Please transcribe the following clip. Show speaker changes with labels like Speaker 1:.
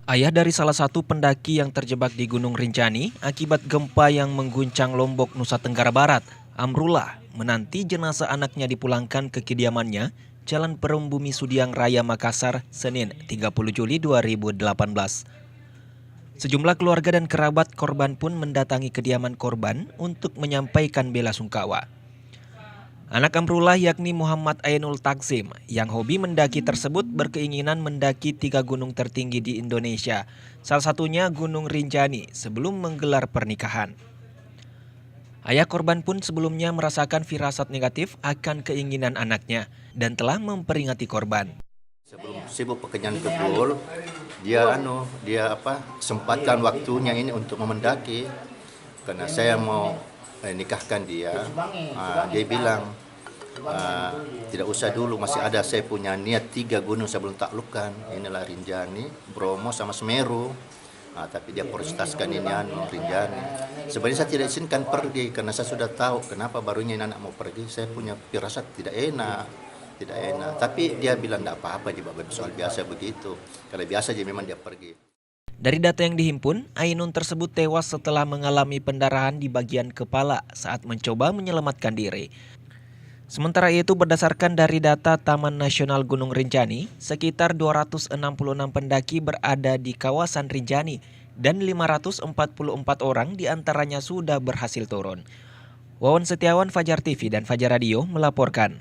Speaker 1: Ayah dari salah satu pendaki yang terjebak di Gunung Rinjani akibat gempa yang mengguncang Lombok, Nusa Tenggara Barat, Amrullah, menanti jenazah anaknya dipulangkan ke kediamannya, Jalan Perumbumi Sudiang Raya Makassar, Senin 30 Juli 2018. Sejumlah keluarga dan kerabat korban pun mendatangi kediaman korban untuk menyampaikan bela sungkawa. Anak Amrullah yakni Muhammad Ainul Taksim yang hobi mendaki tersebut berkeinginan mendaki 3 gunung tertinggi di Indonesia, salah satunya Gunung Rinjani sebelum menggelar pernikahan. Ayah korban pun sebelumnya merasakan firasat negatif akan keinginan anaknya dan telah memperingati korban.
Speaker 2: Sebelum sibuk pekerjaan kebul, dia sempatkan waktunya ini untuk mendaki karena saya mau nikahkan dia. Dia bilang tidak usah dulu, masih ada saya punya niat 3 gunung saya belum taklukkan. Inilah Rinjani, Bromo sama Semeru. Tapi dia prioritaskan ini Rinjani. Sebenarnya saya tidak izinkan pergi karena saya sudah tahu kenapa barunya ini anak mau pergi. Saya punya firasat tidak enak. Tapi dia bilang tidak apa-apa, soal biasa begitu. Kalau biasa aja memang dia pergi.
Speaker 1: Dari data yang dihimpun, Ainun tersebut tewas setelah mengalami pendarahan di bagian kepala saat mencoba menyelamatkan diri. Sementara itu berdasarkan dari data Taman Nasional Gunung Rinjani, sekitar 266 pendaki berada di kawasan Rinjani dan 544 orang diantaranya sudah berhasil turun. Wawan Setiawan, Fajar TV dan Fajar Radio melaporkan.